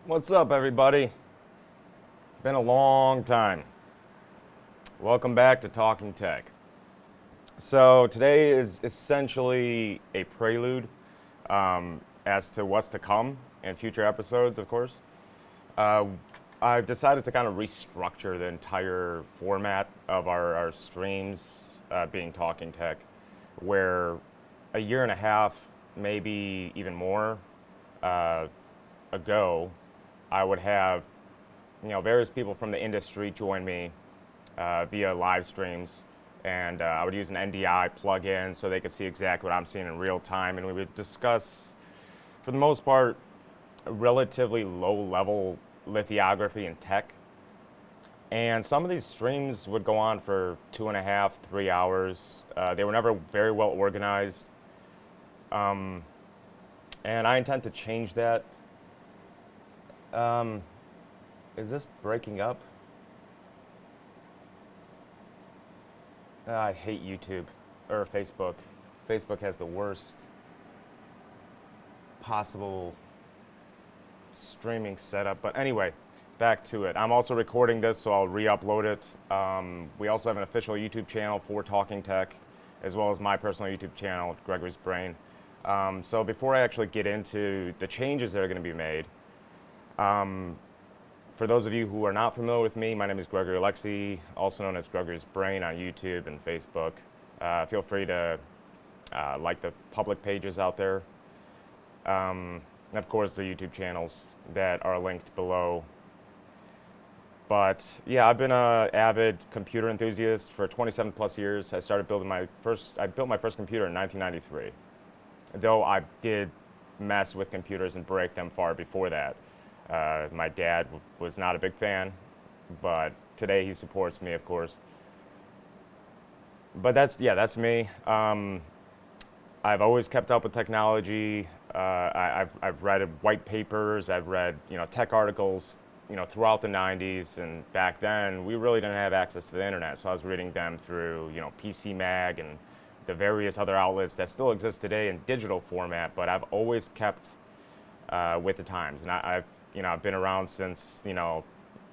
What's up, everybody? Been a long time. Welcome back to Talking Tech. So, today is essentially a prelude as to what's to come in future episodes, of course. Uh, I've decided to kind of restructure the entire format of our streams being Talking Tech, where a year and a half, maybe even more uh, ago, I would have various people from the industry join me via live streams, and I would use an NDI plugin so they could see exactly what I'm seeing in real time, and we would discuss, for the most part, a relatively low-level lithography and tech. And some of these streams would go on for 2.5, 3 hours. They were never very well organized, um, and I intend to change that. Um, is this breaking up? I hate YouTube or Facebook. Facebook has the worst possible streaming setup. But anyway, back to it. I'm also recording this, so I'll re-upload it. We also have an official YouTube channel for Talking Tech, as well as my personal YouTube channel, Gregory's Brain. So before I actually get into the changes that are going to be made, for those of you who are not familiar with me, my name is Gregory Alexi, also known as Gregory's Brain on YouTube and Facebook. Feel free to like the public pages out there. And of course, the YouTube channels that are linked below. But yeah, I've been an avid computer enthusiast for 27 plus years. I built my first computer in 1993. Though I did mess with computers and break them far before that. My dad was not a big fan, but today he supports me, of course. But that's me. I've always kept up with technology. I've read white papers. I've read tech articles throughout the 90s, and back then we really didn't have access to the internet, so I was reading them through PC Mag and the various other outlets that still exist today in digital format. But I've always kept with the times, and I've been around since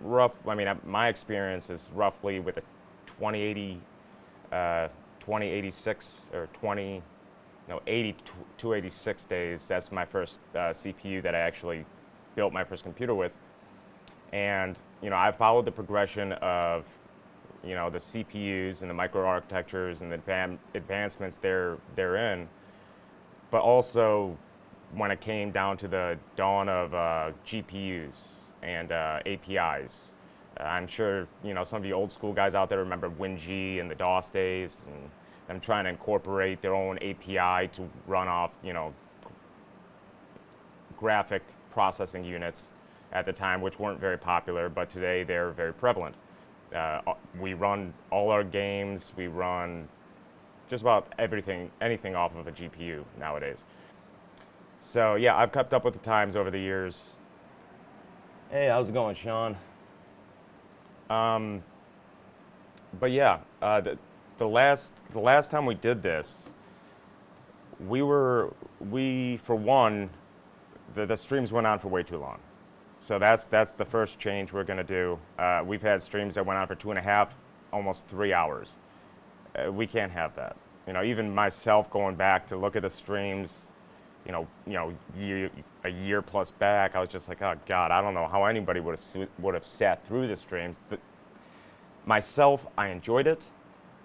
my experience is roughly with a 2080, 2086 or 80 to 286 days. That's my first CPU that I actually built my first computer with. And I followed the progression of the CPUs and the microarchitectures and the advancements therein, but also when it came down to the dawn of GPUs and APIs. I'm sure some of you old school guys out there remember WinG and the DOS days, and them trying to incorporate their own API to run off graphic processing units at the time, which weren't very popular, but today they're very prevalent. We run all our games, we run just about anything off of a GPU nowadays. So yeah, I've kept up with the times over the years. Hey, how's it going, Sean? But yeah, the last time we did this, we for one, the streams went on for way too long. So that's the first change we're gonna do. We've had streams that went on for 2.5, almost 3 hours. We can't have that. Even myself going back to look at the streams, a year plus back, I was just like, oh God, I don't know how anybody would have sat through the streams. Myself, I enjoyed it.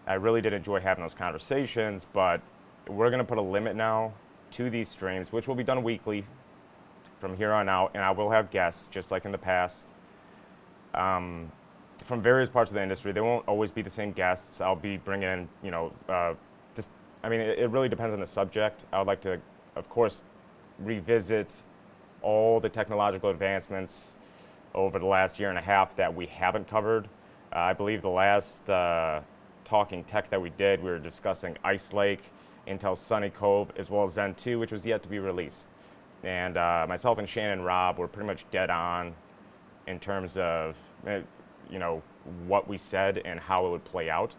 I really did enjoy having those conversations, but we're gonna put a limit now to these streams, which will be done weekly from here on out, and I will have guests, just like in the past, from various parts of the industry. They won't always be the same guests. I'll be bringing in, it really depends on the subject. I would like to, of course, revisit all the technological advancements over the last year and a half that we haven't covered. I believe the last Talking Tech that we did, we were discussing Ice Lake, Intel Sunny Cove, as well as Zen 2, which was yet to be released. And myself and Shannon and Rob were pretty much dead on in terms of what we said and how it would play out.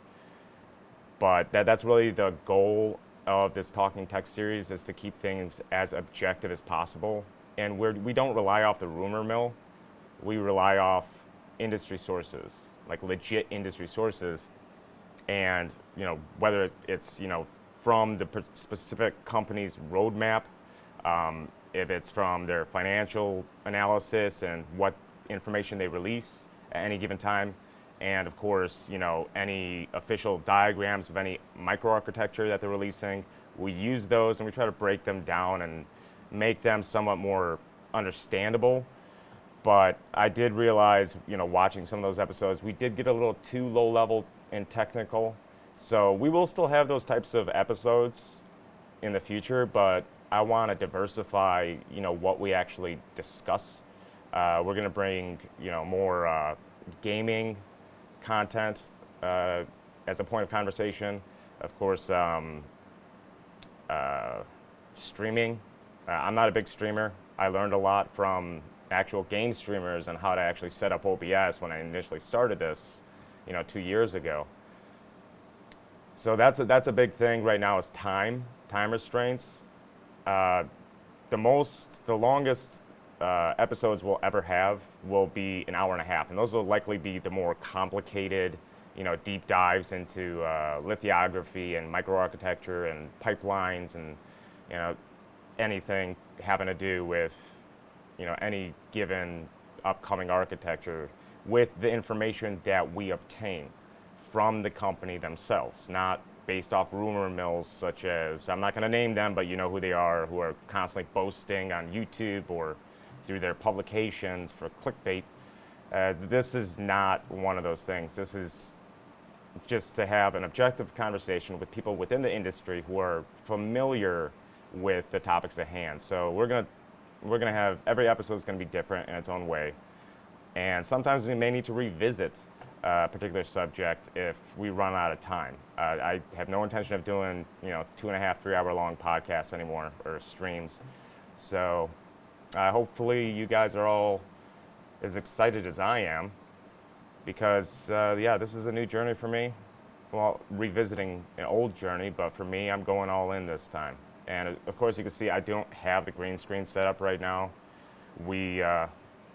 But that's really the goal of this Talking Tech series, is to keep things as objective as possible. and we don't rely off the rumor mill. We rely off industry sources, like legit industry sources, and whether it's from the specific company's roadmap, if it's from their financial analysis and what information they release at any given time, and of course any official diagrams of any microarchitecture that they're releasing. We use those and we try to break them down and make them somewhat more understandable. But I did realize, watching some of those episodes, we did get a little too low level and technical. So we will still have those types of episodes in the future, but I want to diversify, what we actually discuss. We're going to bring, more gaming content as a point of conversation. Of course, streaming. I'm not a big streamer. I learned a lot from actual game streamers and how to actually set up OBS when I initially started this, 2 years ago. So that's a big thing right now is time restraints. The longest episodes we'll ever have will be an hour and a half, and those will likely be the more complicated, deep dives into lithography and microarchitecture and pipelines and anything having to do with any given upcoming architecture with the information that we obtain from the company themselves, not based off rumor mills such as, I'm not going to name them, but you know who they are, who are constantly boasting on YouTube or through their publications for clickbait. This is not one of those things. This is just to have an objective conversation with people within the industry who are familiar with the topics at hand. So we're gonna have, every episode is going to be different in its own way, and sometimes we may need to revisit a particular subject if we run out of time. I have no intention of doing 2.5, 3 hour long podcasts anymore, or streams. So hopefully you guys are all as excited as I am, because this is a new journey for me. Well, revisiting an old journey, but for me, I'm going all in this time. And of course, you can see I don't have the green screen set up right now.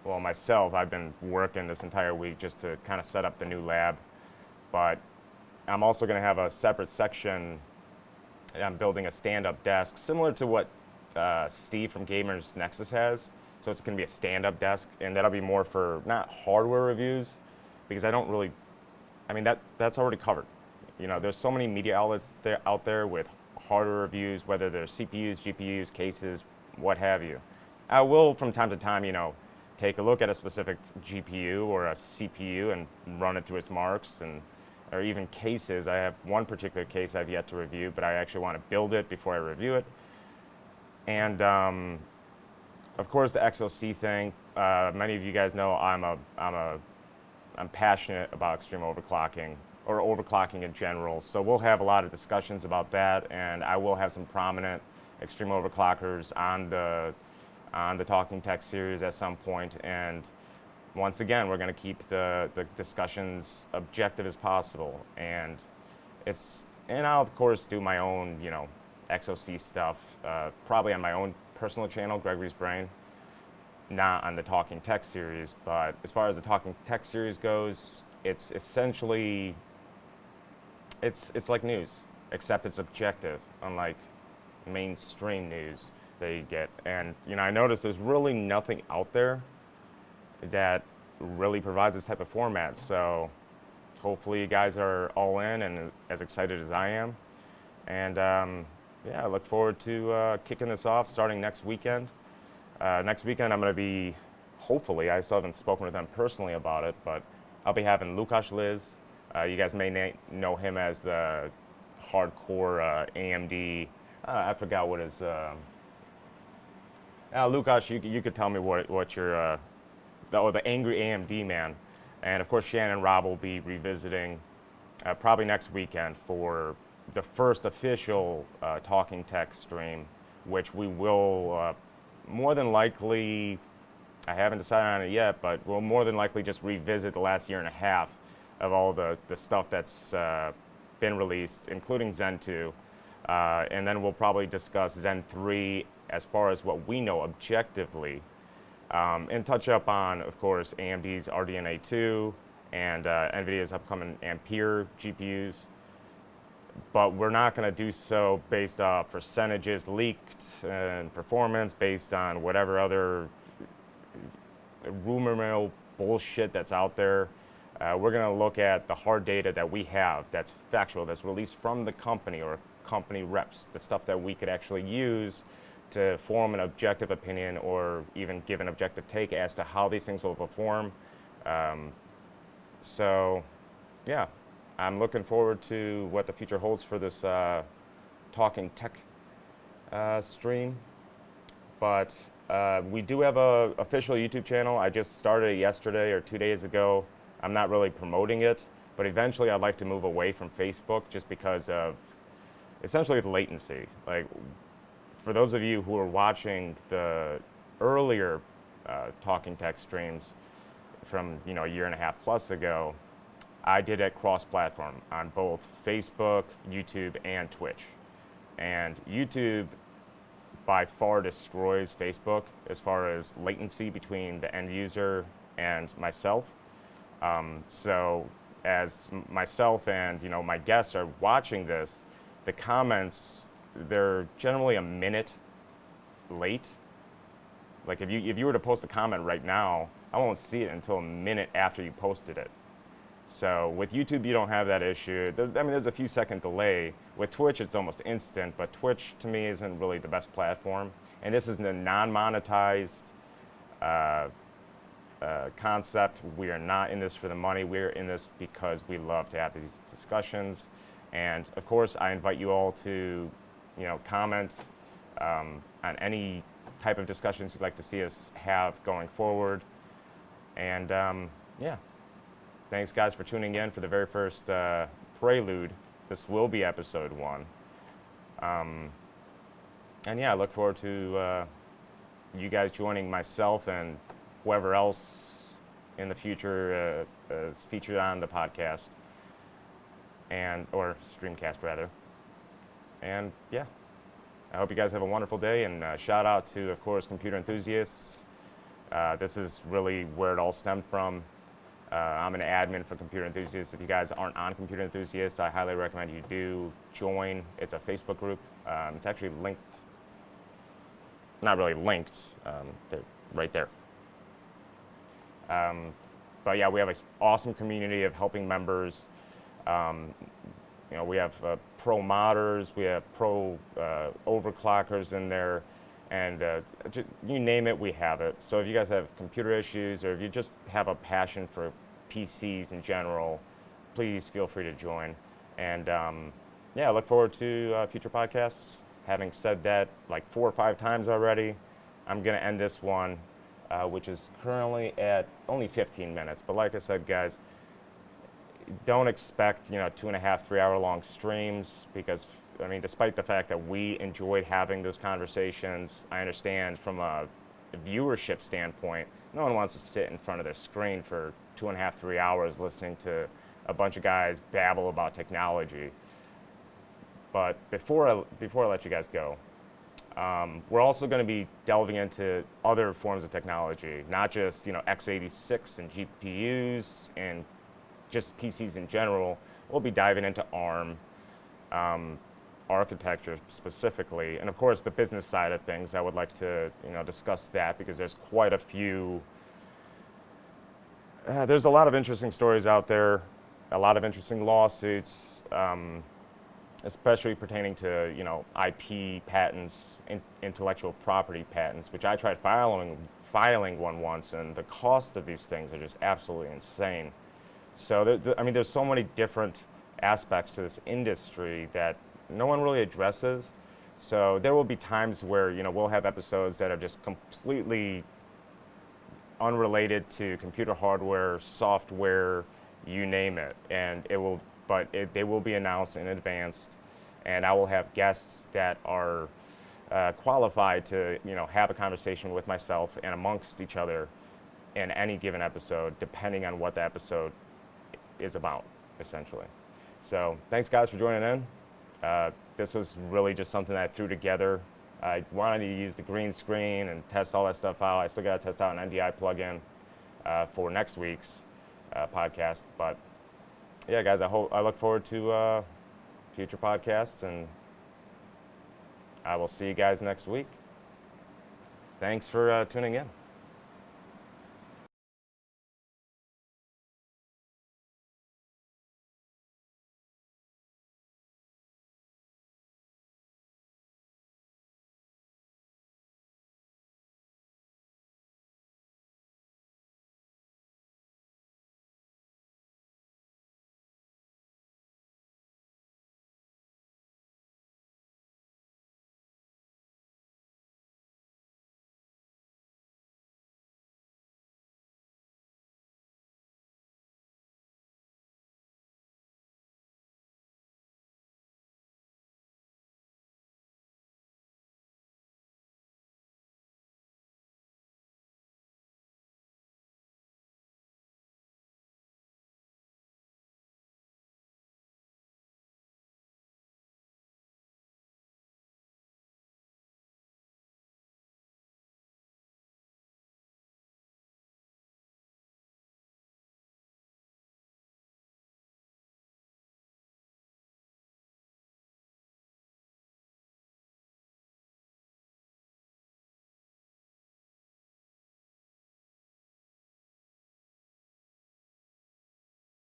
Myself, I've been working this entire week just to kind of set up the new lab. But I'm also going to have a separate section. I'm building a stand-up desk, similar to what Steve from Gamers Nexus has. So it's going to be a stand-up desk, and that'll be more for not hardware reviews, because I don't really, that's already covered. There's so many media outlets out there with hardware reviews, whether they're CPUs, GPUs, cases, what have you. I will, from time to time, take a look at a specific GPU or a CPU and run it through its marks, or even cases. I have one particular case I've yet to review, but I actually want to build it before I review it. And of course, the XOC thing. Many of you guys know I'm passionate about extreme overclocking, or overclocking in general. So we'll have a lot of discussions about that, and I will have some prominent extreme overclockers on the Talking Tech series at some point. And once again, we're going to keep the discussions objective as possible. And I'll of course do my own XOC stuff, probably on my own personal channel, Gregory's Brain, not on the Talking Tech series. But as far as the Talking Tech series goes, it's essentially it's like news, except it's objective, unlike mainstream news that you get. And I noticed there's really nothing out there that really provides this type of format. So hopefully you guys are all in and as excited as I am. And I look forward to kicking this off starting next weekend. Next weekend I'm going to be, hopefully, I still haven't spoken with them personally about it, but I'll be having Lukasz Liz. You guys may know him as the hardcore AMD. I forgot what his. Lukasz, you could tell me what your the angry AMD man, and of course Shannon and Rob will be revisiting probably next weekend for the first official Talking Tech stream, which we will more than likely. I haven't decided on it yet, but we'll more than likely just revisit the last year and a half of all the stuff that's been released, including Zen 2. And then we'll probably discuss Zen 3 as far as what we know objectively, and touch up on, of course, AMD's RDNA 2 and NVIDIA's upcoming Ampere GPUs. But we're not going to do so based off percentages leaked and performance based on whatever other rumor mill bullshit that's out there. We're going to look at the hard data that we have that's factual, that's released from the company or company reps, the stuff that we could actually use to form an objective opinion or even give an objective take as to how these things will perform. So, yeah, I'm looking forward to what the future holds for this Talking Tech stream. But we do have an official YouTube channel. I just started it yesterday or 2 days ago. I'm not really promoting it, but eventually I'd like to move away from Facebook just because of essentially the latency. Like, for those of you who are watching the earlier Talking Tech streams from a year and a half plus ago, I did it cross-platform on both Facebook, YouTube, and Twitch. And YouTube by far destroys Facebook as far as latency between the end user and myself. So as myself and my guests are watching this, the comments, they're generally a minute late. Like if you were to post a comment right now, I won't see it until a minute after you posted it. So with YouTube, you don't have that issue. There's a few second delay. With Twitch, it's almost instant, but Twitch to me isn't really the best platform. And this is a non-monetized concept. We are not in this for the money. We're in this because we love to have these discussions. And of course, I invite you all to, comment on any type of discussions you'd like to see us have going forward. And yeah, thanks guys for tuning in for the very first Prelude. This will be episode 1. And yeah, I look forward to you guys joining myself and whoever else in the future is featured on the podcast or streamcast rather. And yeah, I hope you guys have a wonderful day, and shout out to, of course, computer enthusiasts. This is really where it all stemmed from. I'm an admin for Computer Enthusiasts. If you guys aren't on Computer Enthusiasts, I highly recommend you do join. It's a Facebook group. It's actually linked, not really linked, they're right there. But yeah, we have an awesome community of helping members. We have pro modders, we have pro overclockers in there, and you name it, we have it. So if you guys have computer issues, or if you just have a passion for PCs in general, please feel free to join. And yeah, I look forward to future podcasts. Having said that like 4 or 5 times already, I'm going to end this one, which is currently at only 15 minutes. But like I said, guys, don't expect 2.5, 3 hour long streams, because despite the fact that we enjoyed having those conversations, I understand from a viewership standpoint, no one wants to sit in front of their screen for 2.5, 3 hours listening to a bunch of guys babble about technology. But before I let you guys go, we're also going to be delving into other forms of technology, not just x86 and GPUs and just PCs in general. We'll be diving into ARM, architecture specifically, and of course the business side of things. I would like to discuss that, because there's quite a few. There's a lot of interesting stories out there, a lot of interesting lawsuits, especially pertaining to IP patents, intellectual property patents, which I tried filing one once, and the cost of these things are just absolutely insane. So there's so many different aspects to this industry that no one really addresses. So there will be times where we'll have episodes that are just completely unrelated to computer hardware, software, you name it, and they will be announced in advance, and I will have guests that are qualified to have a conversation with myself and amongst each other in any given episode, depending on what the episode is about, essentially. So thanks guys for joining in. this was really just something that I threw together. I wanted to use the green screen and test all that stuff out. I still got to test out an NDI plugin for next week's podcast. But yeah, guys, I look forward to future podcasts, and I will see you guys next week. Thanks for tuning in.